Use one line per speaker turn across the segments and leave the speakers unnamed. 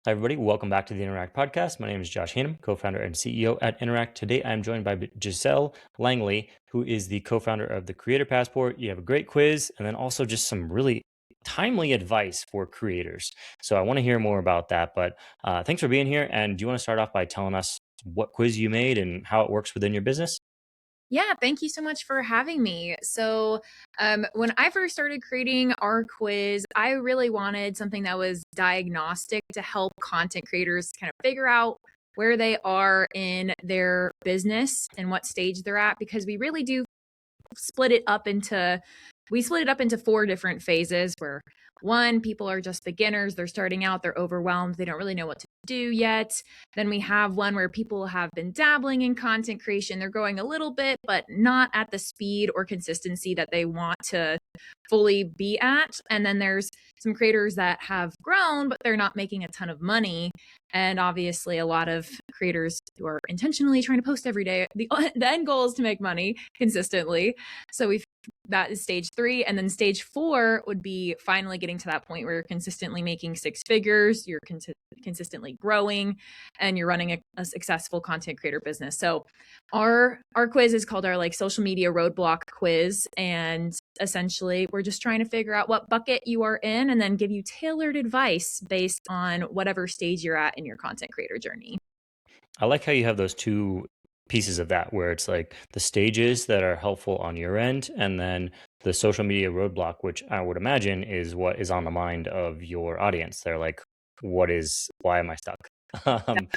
Hi, everybody. Welcome back to the Interact podcast. My name is Josh Haynam, co founder and CEO at Interact. Today, I am joined by Giselle Langley, who is the co founder of the Creator Passport. You have a great quiz and then also just some really timely advice for creators. So, I want to hear more about that. But thanks for being here. And do you want to start off by telling us what quiz you made and how it works within your business?
Yeah, thank you so much for having me. When I first started creating our quiz, I really wanted something that was diagnostic to help content creators kind of figure out where they are in their business and what stage they're at, because we really do split it up into we split it up into four different phases where one, people are just beginners, they're starting out, they're overwhelmed, they don't really know what to do yet. Then we have one where people have been dabbling in content creation, they're growing a little bit but not at the speed or consistency that they want to fully be at. And then there's some creators that have grown but they're not making a ton of money, and obviously a lot of creators who are intentionally trying to post every day, the end goal is to make money consistently. So we've that is stage three. And then stage four would be finally getting to that point where you're consistently making six figures, you're consistently growing, and you're running a successful content creator business. So our quiz is called our like social media roadblock quiz. And essentially we're just trying to figure out what bucket you are in and then give you tailored advice based on whatever stage you're at in your content creator journey.
I like how you have those two pieces of that where it's like the stages that are helpful on your end and then the social media roadblock, which I would imagine is what is on the mind of your audience. They're like, why am I stuck? um,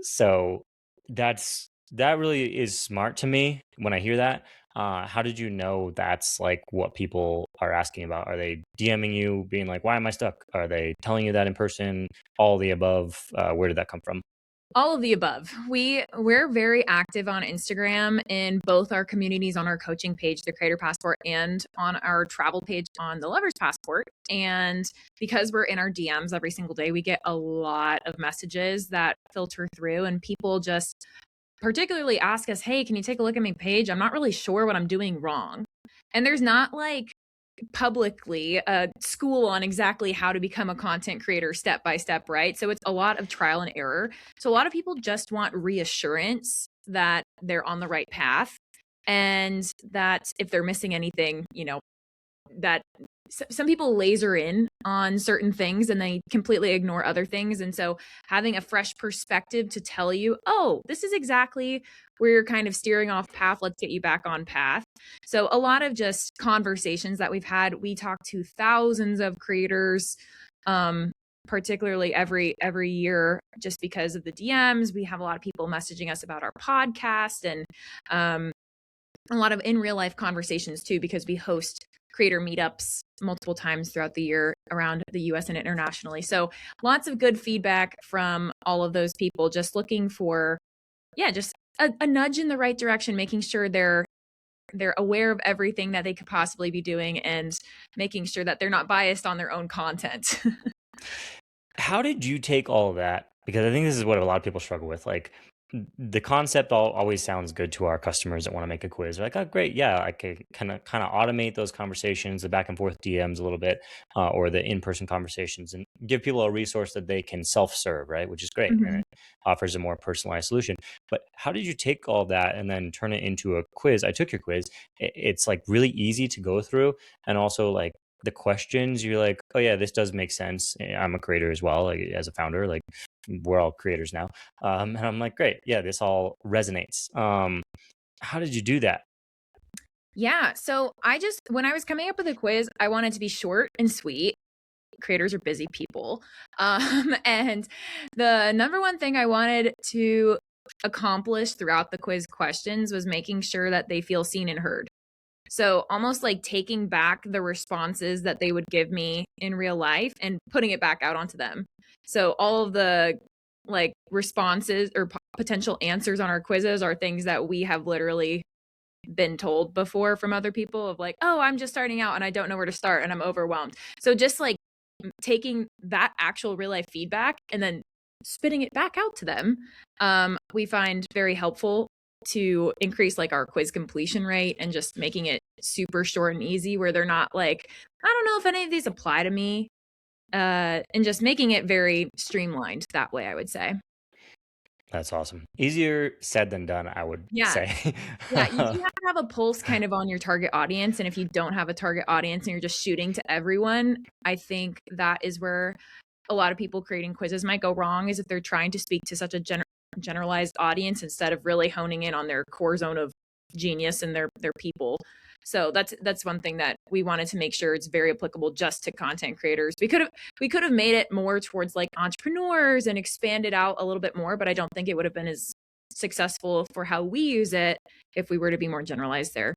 so that really is smart to me when I hear that. How did you know that's like what people are asking about? Are they DMing you being like, why am I stuck? Are they telling you that in person? All the above? Where did that come from?
All of the above. We're very active on Instagram in both our communities on our coaching page, the Creator Passport, and on our travel page on the Lover's Passport. And because we're in our DMs every single day, we get a lot of messages that filter through, and people just particularly ask us, "Hey, can you take a look at my page? I'm not really sure what I'm doing wrong." And there's not like publicly a school on exactly how to become a content creator step by step, right? So it's a lot of trial and error. So a lot of people just want reassurance that they're on the right path, and that if they're missing anything, that some people laser in on certain things and they completely ignore other things. And so having a fresh perspective to tell you, oh, this is exactly where you're kind of steering off path, let's get you back on path. So a lot of just conversations that we've had. We talk to thousands of creators, particularly every year, just because of the DMs. We have a lot of people messaging us about our podcast, and a lot of in real life conversations too, because we host creator meetups multiple times throughout the year around the US and internationally. So lots of good feedback from all of those people, just looking for, yeah, just a nudge in the right direction, making sure they're aware of everything that they could possibly be doing, and making sure that they're not biased on their own content.
How did you take all of that? Because I think this is what a lot of people struggle with. Like the concept always sounds good to our customers that want to make a quiz. They're like, oh, great, yeah, I can kind of automate those conversations, the back and forth DMs a little bit, or the in person conversations, and give people a resource that they can self serve, right? Which is great, and
Mhm.
it offers a more personalized solution. But how did you take all that and then turn it into a quiz? I took your quiz. It's like really easy to go through, and also like the questions you're like, oh yeah, this does make sense. I'm a creator as well, like as a founder, like we're all creators now. And I'm like, great, yeah, this all resonates. How did you do that?
Yeah. So when I was coming up with a quiz, I wanted to be short and sweet. Creators are busy people. And the number one thing I wanted to accomplish throughout the quiz questions was making sure that they feel seen and heard. So almost like taking back the responses that they would give me in real life and putting it back out onto them. So all of the like responses or potential answers on our quizzes are things that we have literally been told before from other people, of like, oh, I'm just starting out and I don't know where to start and I'm overwhelmed. So just like taking that actual real life feedback and then spitting it back out to them, we find very helpful to increase like our quiz completion rate, and just making it super short and easy, where they're not like, I don't know if any of these apply to me. and just making it very streamlined that way, I would say.
That's awesome. Easier said than done, I would
Yeah.
say.
Yeah, you do have to have a pulse kind of on your target audience, and if you don't have a target audience and you're just shooting to everyone, I think that is where a lot of people creating quizzes might go wrong, is if they're trying to speak to such a generalized audience instead of really honing in on their core zone of genius and their people. So that's one thing that we wanted to make sure it's very applicable just to content creators. We could have made it more towards like entrepreneurs and expanded out a little bit more, but I don't think it would have been as successful for how we use it if we were to be more generalized there.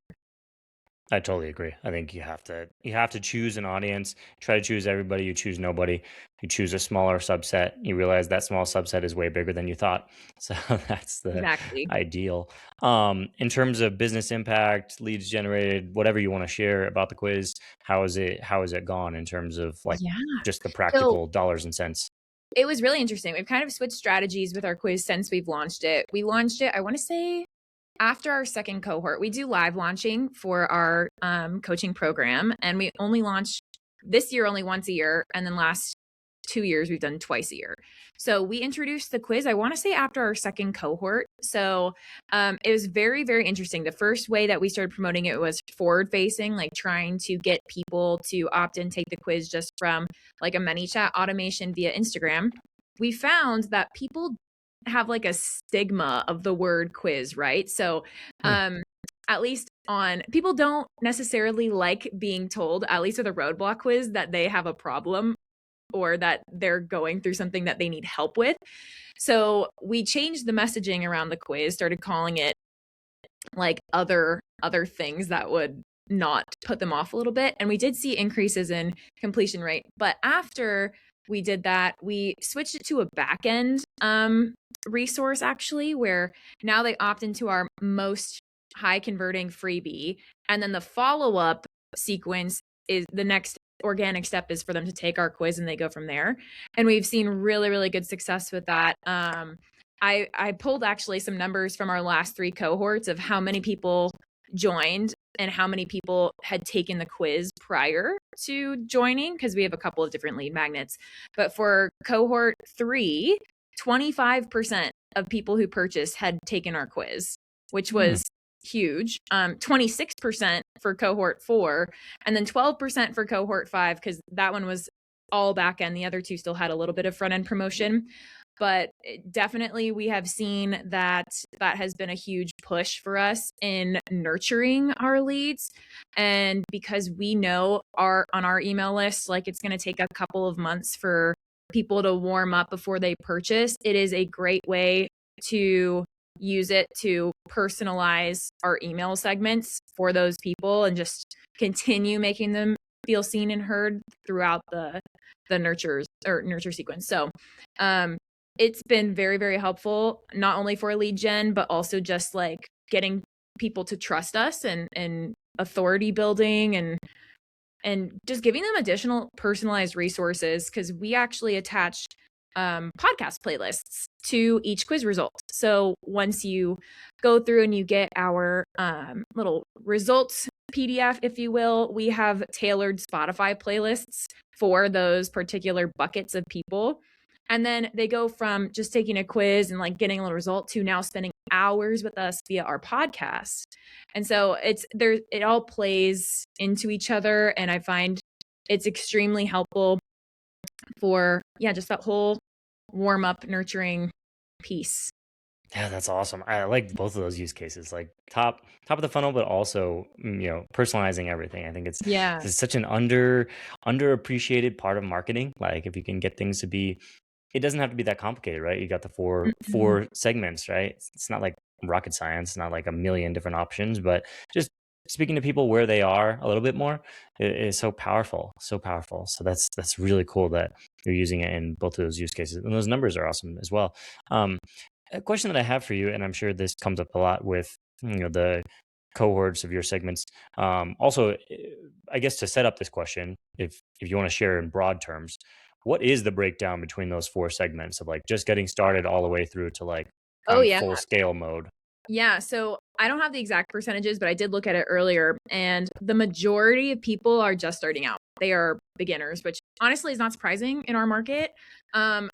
I totally agree. I think you have to choose an audience. Try to choose everybody. You choose nobody. You choose a smaller subset. You realize that small subset is way bigger than you thought. So that's the
Exactly.
ideal. In terms of business impact, leads generated, whatever you want to share about the quiz, how has it gone in terms of like
Yeah.
just the
So
practical dollars and cents?
it was really interesting. We've kind of switched strategies with our quiz since we've launched it. We launched it, I want to say, after our second cohort. We do live launching for our coaching program, and we only launch this year only once a year, and then last 2 years we've done twice a year. So we introduced the quiz, I want to say, after our second cohort. So it was very, very interesting. The first way that we started promoting it was forward facing, like trying to get people to opt in, take the quiz just from like a ManyChat automation via Instagram. We found that people have like a stigma of the word quiz, right? So
Hmm.
at least on people don't necessarily like being told, at least with a roadblock quiz, that they have a problem or that they're going through something that they need help with. So we changed the messaging around the quiz, started calling it like other things that would not put them off a little bit, and we did see increases in completion rate. But after we did that, we switched it to a back end resource, actually, where now they opt into our most high converting freebie, and then the follow up sequence is the next organic step is for them to take our quiz, and they go from there. And we've seen really, really good success with that. I pulled actually some numbers from our last three cohorts of how many people joined and how many people had taken the quiz prior to joining, because we have a couple of different lead magnets. But for cohort 3, 25% of people who purchased had taken our quiz, which
Hmm.
was huge. 26% for cohort 4, and then 12% for cohort 5, because that one was all back end. The other two still had a little bit of front end promotion. But definitely we have seen that that has been a huge push for us in nurturing our leads. And because we know on our email list, like it's going to take a couple of months for people to warm up before they purchase, it is a great way to use it to personalize our email segments for those people and just continue making them feel seen and heard throughout the nurture sequence. So it's been very, very helpful, not only for lead gen, but also just like getting people to trust us and authority building and just giving them additional personalized resources, because we actually attached podcast playlists to each quiz result. So once you go through and you get our little results PDF, if you will, we have tailored Spotify playlists for those particular buckets of people. And then they go from just taking a quiz and like getting a little result to now spending hours with us via our podcast. And so it all plays into each other. And I find it's extremely helpful for, yeah, just that whole warm up, nurturing piece.
Yeah, that's awesome. I like both of those use cases, like top of the funnel, but also personalizing everything. I think
Yeah.
it's such an underappreciated part of marketing. Like if you can get things to be, it doesn't have to be that complicated, right? You got the
Mm-mm.
four segments, right? It's not like rocket science, not like a million different options, but just speaking to people where they are a little bit more is so powerful, so powerful. So that's really cool that you're using it in both of those use cases, and those numbers are awesome as well. Um, a question that I have for you, and I'm sure this comes up a lot with the cohorts of your segments. Also, I guess to set up this question, if you want to share in broad terms, what is the breakdown between those four segments of like just getting started all the way through to like
Oh,
on
yeah.
full scale mode?
Yeah, so I don't have the exact percentages, but I did look at it earlier, and the majority of people are just starting out. they are beginners, which honestly is not surprising in our market.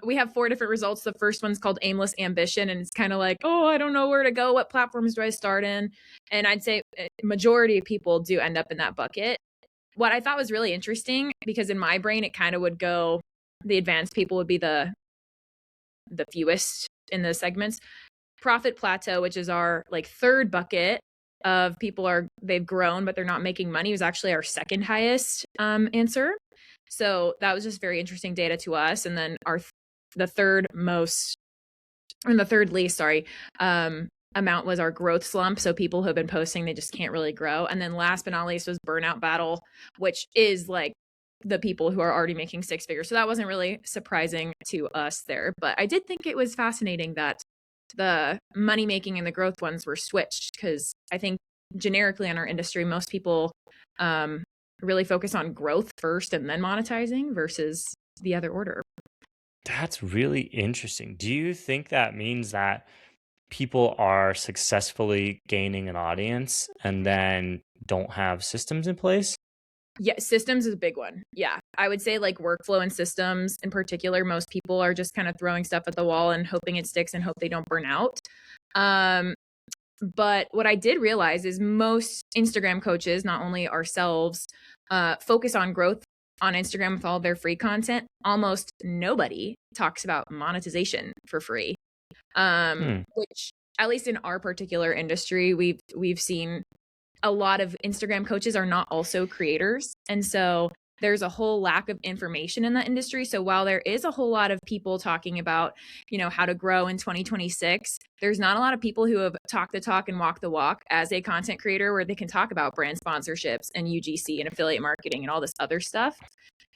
We have 4 different results. The first one's called aimless ambition, and it's kind of like, oh, I don't know where to go. What platforms do I start in? And I'd say majority of people do end up in that bucket. What I thought was really interesting, because in my brain it kind of would go, the advanced people would be the fewest in the segments. Profit plateau, which is our like third bucket of people they've grown but they're not making money, was actually our second highest answer. So that was just very interesting data to us. And then the third least, sorry, amount was our growth slump. So people who have been posting, they just can't really grow. And then last but not least was burnout battle, which is like the people who are already making 6 figures. So that wasn't really surprising to us there. But I did think it was fascinating that the money making and the growth ones were switched, because I think generically in our industry, most people really focus on growth first and then monetizing versus the other order.
That's really interesting. Do you think that means that people are successfully gaining an audience and then don't have systems in place?
Yeah, systems is a big one. Yeah. I would say like workflow and systems in particular, most people are just kind of throwing stuff at the wall and hoping it sticks and hope they don't burn out. But what I did realize is most Instagram coaches, not only ourselves, focus on growth on Instagram with all their free content. Almost nobody talks about monetization for free, which at least in our particular industry, we've seen a lot of Instagram coaches are not also creators. And so there's a whole lack of information in that industry. So while there is a whole lot of people talking about, how to grow in 2026, there's not a lot of people who have talked the talk and walked the walk as a content creator, where they can talk about brand sponsorships and UGC and affiliate marketing and all this other stuff.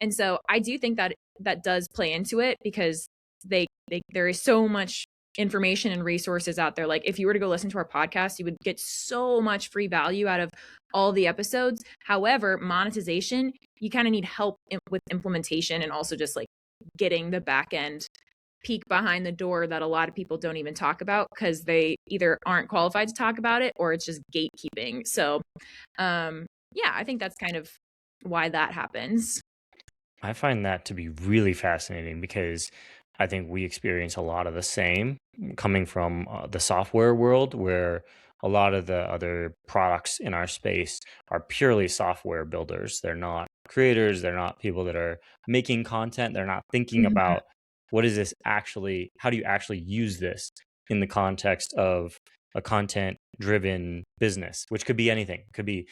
And so I do think that that does play into it, because there is so much information and resources out there. Like if you were to go listen to our podcast, you would get so much free value out of all the episodes. However, monetization, you kind of need help with implementation, and also just like getting the back end peek behind the door that a lot of people don't even talk about, because they either aren't qualified to talk about it or it's just gatekeeping. So yeah, I think that's kind of why that happens.
I find that to be really fascinating because I think we experience a lot of the same coming from the software world, where a lot of the other products in our space are purely software builders. They're not creators, they're not people that are making content, they're not thinking
Mhm.
about what is this actually, how do you actually use this in the context of a content driven business, which could be anything. It could be,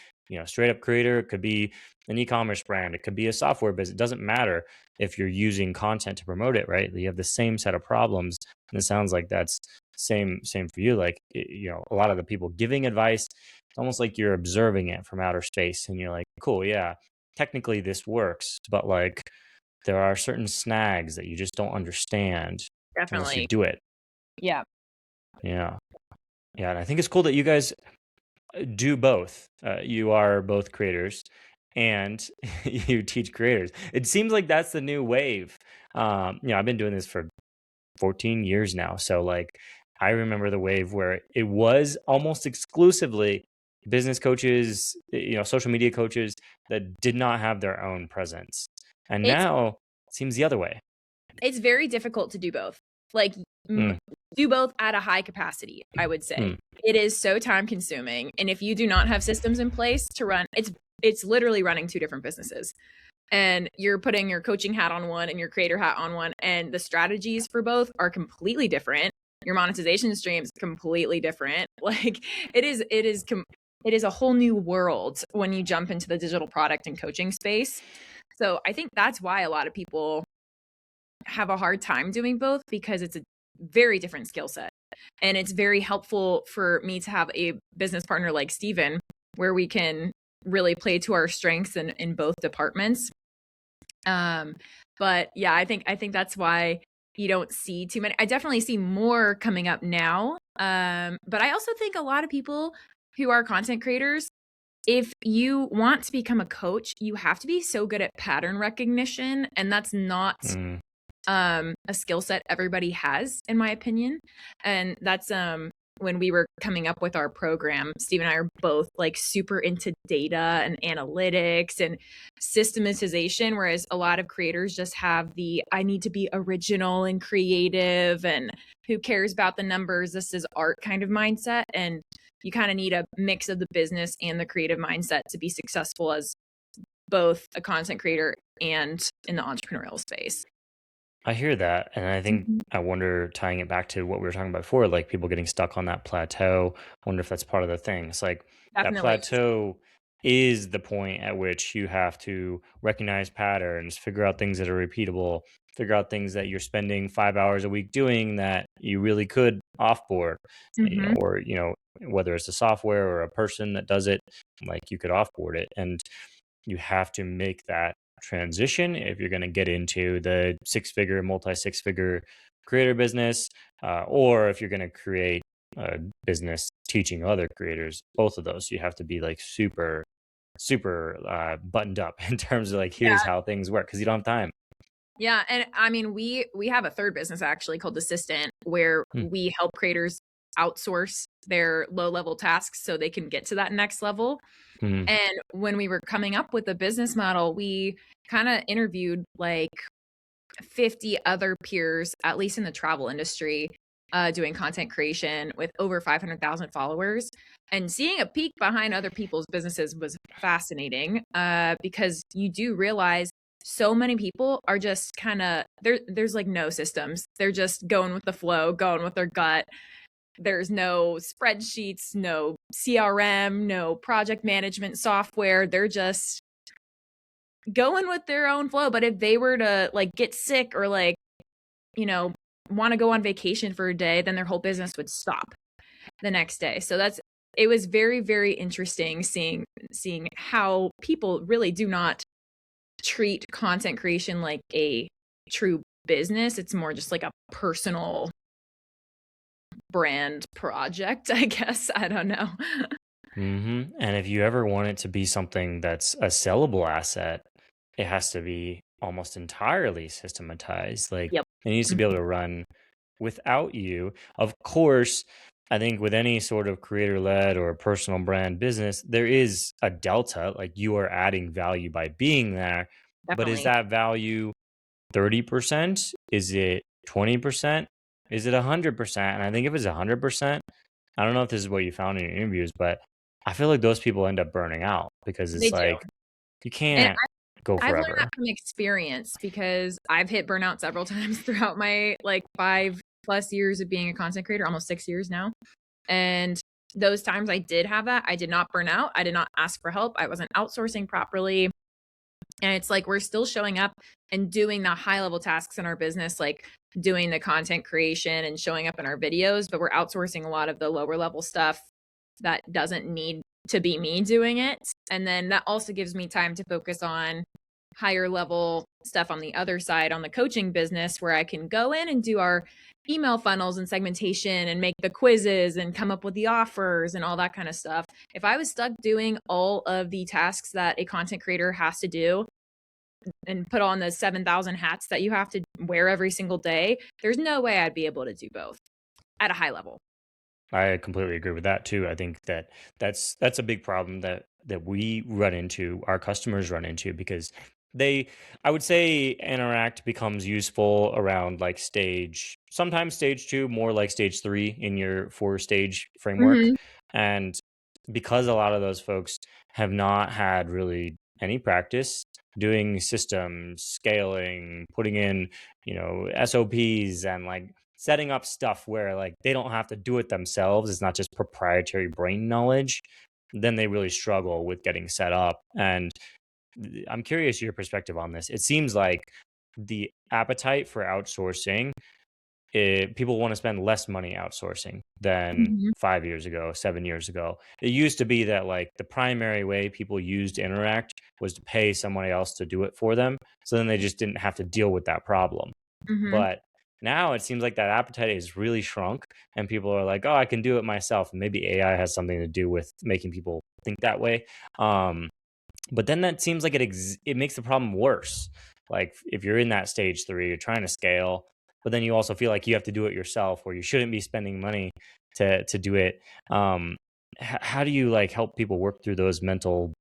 straight up creator, it could be an e-commerce brand, it could be a software business. It doesn't matter if you're using content to promote it, right? You have the same set of problems, and it sounds like that's same for you. Like a lot of the people giving advice, it's almost like you're observing it from outer space, and you're like, cool, yeah, technically this works, but like there are certain snags that you just don't understand unless you
Definitely.
do it.
Yeah.
Yeah, yeah, and I think it's cool that you guys do both. You are both creators and you teach creators. It seems like that's the new wave. I've been doing this for 14 years now. So like I remember the wave where it was almost exclusively business coaches, social media coaches that did not have their own presence. And
It's
now it seems the other way.
it's very difficult to do both. Like
Mm,
do both at a high capacity, I would say.
mm,
It is so time consuming, and if you do not have systems in place to run, it's literally running 2 different businesses. And you're putting your coaching hat on one and your creator hat on one, and the strategies for both are completely different. Your monetization streams completely different. Like it is a whole new world when you jump into the digital product and coaching space. So I think that's why a lot of people have a hard time doing both, because it's a very different skill set. And it's very helpful for me to have a business partner like Steven, where we can really play to our strengths in both departments. But yeah, I think that's why you don't see too many. I definitely see more coming up now. But I also think a lot of people who are content creators, if you want to become a coach, you have to be so good at pattern recognition, and that's not
mm.
a skill set everybody has, in my opinion. And that's when we were coming up with our program, Steve and I are both like super into data and analytics and systematization, whereas a lot of creators just have the I need to be original and creative and who cares about the numbers? This is art kind of mindset. And you kind of need a mix of the business and the creative mindset to be successful as both a content creator and in the entrepreneurial space.
I hear that, and I think
Mhm.
I wonder, tying it back to what we were talking about before, like people getting stuck on that plateau. I wonder if that's part of the thing. It's like that
Definitely.
plateau is the point at which you have to recognize patterns, figure out things that are repeatable, figure out things that you're spending 5 hours a week doing that you really could offboard,
Hmm.
or whether it's a software or a person that does it, like you could offboard it, and you have to make that transition if you're going to get into the multi six figure creator business, or if you're going to create a business teaching other creators. Both of those, you have to be like super, super buttoned up in terms of like, here's how things work, because you don't have time.
Yeah, and I mean, we have a third business actually called Assistant, where
Hmm.
we help creators outsource their low-level tasks so they can get to that next level.
Hmm.
And when we were coming up with the business model, we kind of interviewed like 50 other peers, at least in the travel industry, doing content creation with over 500,000 followers. And seeing a peek behind other people's businesses was fascinating, because you do realize so many people are just kind of there's like no systems. They're just going with the flow, going with their gut. There's no spreadsheets, no CRM, no project management software. They're just going with their own flow. But if they were to like get sick or like, you know, want to go on vacation for a day, then their whole business would stop the next day. So it was very, very interesting seeing how people really do not treat content creation like a true business. It's more just like a personal brand project, I guess. I don't know.
And if you ever want it to be something that's a sellable asset, it has to be almost entirely systematized. Like
Yep.
it needs to be able
Mhm.
to run without you. Of course, I think with any sort of creator led or personal brand business, there is a delta. Like you are adding value by being there. But is
Definitely.
that value 30%? Is it 20%? Is it 100%? And I think if it's 100%, I don't know if this is what you found in your interviews, but I feel like those people end up burning out because
They
it's
do.
like you
And
can't go
I've learned that
forever.
from experience because I've hit burnout several times throughout my like 5+ years of being a content creator, almost 6 years now. And those times I did have that, I did not burn out. I did not ask for help. I wasn't outsourcing properly. And it's like we're still showing up and doing the high level tasks in our business, like doing the content creation and showing up in our videos, but we're outsourcing a lot of the lower level stuff that doesn't need to be me doing it. And then that also gives me time to focus on higher level stuff on the other side on the coaching business where I can go in and do our email funnels and segmentation and make the quizzes and come up with the offers and all that kind of stuff. If I was stuck doing all of the tasks that a content creator has to do and put on the 7,000 hats that you have to wear every single day, there's no way I'd be able to do both at a high level.
I completely agree with that too. I think that that's a big problem that we run into, our customers run into, because they, I would say, interact becomes useful around like sometimes stage 2, more like stage 3 in your 4 stage framework.
Mhm.
And because a lot of those folks have not had really any practice doing systems, scaling, putting in, SOPs, and like setting up stuff where like they don't have to do it themselves, it's not just proprietary brain knowledge, then they really struggle with getting set up. And I'm curious your perspective on this. It seems like the appetite for outsourcing, people want to spend less money outsourcing than
Mhm.
5 years ago, 7 years ago. It used to be that like the primary way people used to interact was to pay somebody else to do it for them, so then they just didn't have to deal with that problem.
Mhm.
But now it seems like that appetite is really shrunk, and people are like, "Oh, I can do it myself." And maybe AI has something to do with making people think that way. Um, but then that seems like it makes the problem worse. Like if you're in that stage 3, you're trying to scale. but then you also feel like you have to do it yourself, or you shouldn't be spending money to do it. Um, how do you like help people work through those mental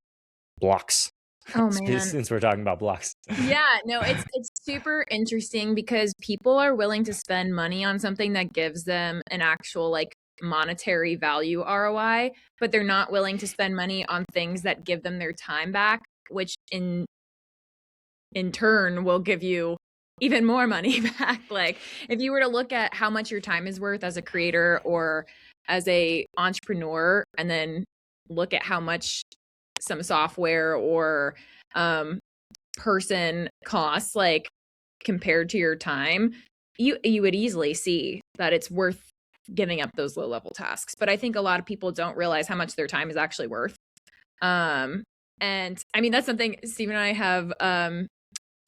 blocks?
Oh man.
Since we're talking about blocks.
Yeah, no, it's super interesting because people are willing to spend money on something that gives them an actual like monetary value ROI, but they're not willing to spend money on things that give them their time back, which in turn will give you even more money back. Like if you were to look at how much your time is worth as a creator or as a entrepreneur, and then look at how much some software or um, person costs, like compared to your time, you would easily see that it's worth giving up those low level tasks. But I think a lot of people don't realize how much their time is actually worth. Um, and I mean that's something Steve and I have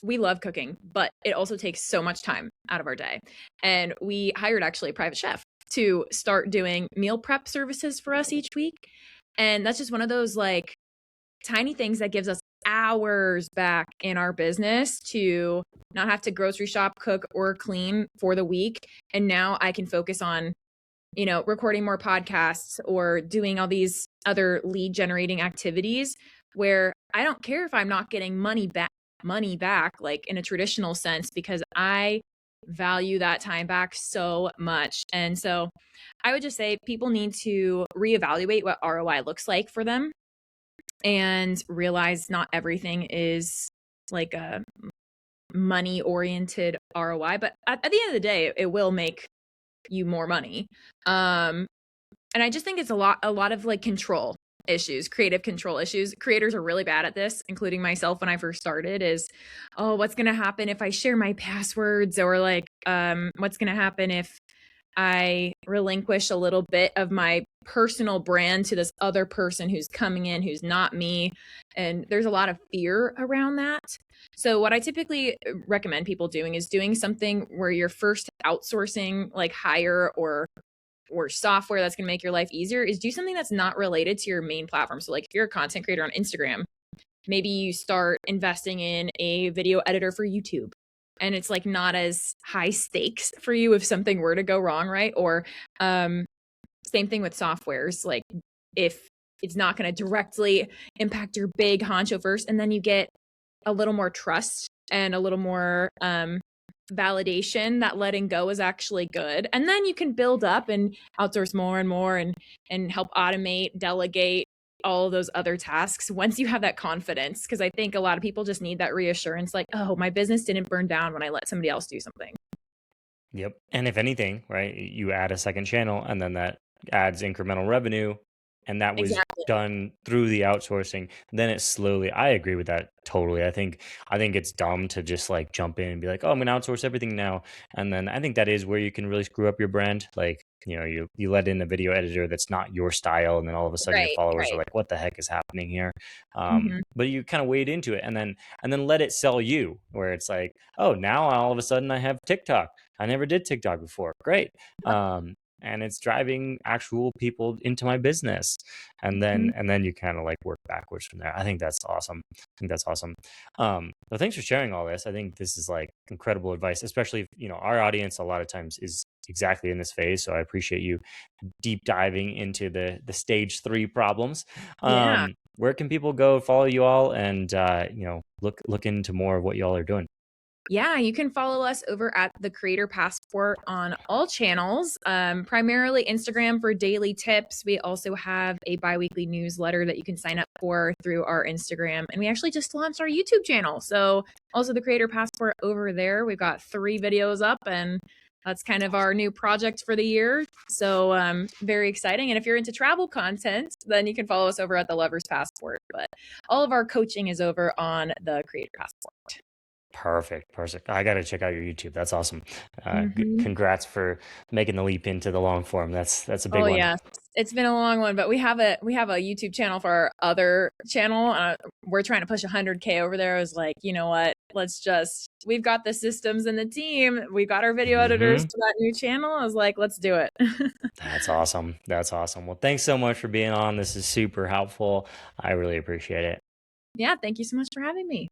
we love cooking, but it also takes so much time out of our day. And we hired actually a private chef to start doing meal prep services for us each week. And that's just one of those like tiny things that gives us hours back in our business to not have to grocery shop, cook, or clean for the week. And now I can focus on, you know, recording more podcasts or doing all these other lead generating activities where I don't care if I'm not getting money back like in a traditional sense, because I value that time back so much. And so I would just say people need to reevaluate what ROI looks like for them and realize not everything is like a money oriented ROI, but at the end of the day, it will make you more money. And I just think it's a lot of like control issues, creative control issues. Creators are really bad at this, including myself when I first started, is, oh, what's going to happen if I share my passwords, or like what's going to happen if I relinquish a little bit of my personal brand to this other person who's coming in who's not me. And there's a lot of fear around that. So what I typically recommend people doing is doing something where you're first outsourcing like hire or software that's going to make your life easier, is do something that's not related to your main platform. So like if you're a content creator on Instagram, maybe you start investing in a video editor for YouTube, and it's like not as high stakes for you if something were to go wrong, right? Or same thing with softwares, like if it's not going to directly impact your big honcho first, and then you get a little more trust and a little more validation that letting go is actually good, and then you can build up and outsource more and more and help automate, delegate all of those other tasks once you have that confidence. Because I think a lot of people just need that reassurance, like, oh, my business didn't burn down when I let somebody else do something.
Yep. And if anything, right, you add a second channel and then that adds incremental revenue, and that was
Exactly.
done through the outsourcing, then it slowly, I agree with that totally. I think it's dumb to just like jump in and be like, "Oh, I'm going to outsource everything now." And then I think that is where you can really screw up your brand. Like, you let in a video editor that's not your style, and then all of a sudden your
Right,
followers are
right.
like, "What the heck is happening here?"
Hmm.
But you kind of wade into it, and then let it sell you, where it's like, "Oh, now all of a sudden I have TikTok. I never did TikTok before. Great." And it's driving actual people into my business. And then
Hmm.
and then you kind of like work backwards from there. I think that's awesome. I think that's awesome. Well, thanks for sharing all this. I think this is like incredible advice, especially if, our audience a lot of times is exactly in this phase. So I appreciate you deep diving into the stage 3 problems.
Yeah.
Where can people go follow you all and look into more of what y'all are doing?
Yeah, you can follow us over at the Creator Passport on all channels, primarily Instagram for daily tips. We also have a biweekly newsletter that you can sign up for through our Instagram. And we actually just launched our YouTube channel. So, also the Creator Passport over there. We've got 3 videos up, and that's kind of our new project for the year. So, very exciting. And if you're into travel content, then you can follow us over at the Lover's Passport. But all of our coaching is over on the Creator Passport.
Perfect, perfect. I got to check out your YouTube. That's awesome.
Mhm.
Congrats for making the leap into the long form. That's a big
Oh
one.
yes, it's been a long one, but we have a YouTube channel for our other channel. We're trying to push 100K over there. I was like, you know what? We've got the systems and the team. We got our video editors
Hmm.
for that new channel. I was like, let's do it.
That's awesome. That's awesome. Well, thanks so much for being on. This is super helpful. I really appreciate it.
Yeah, thank you so much for having me.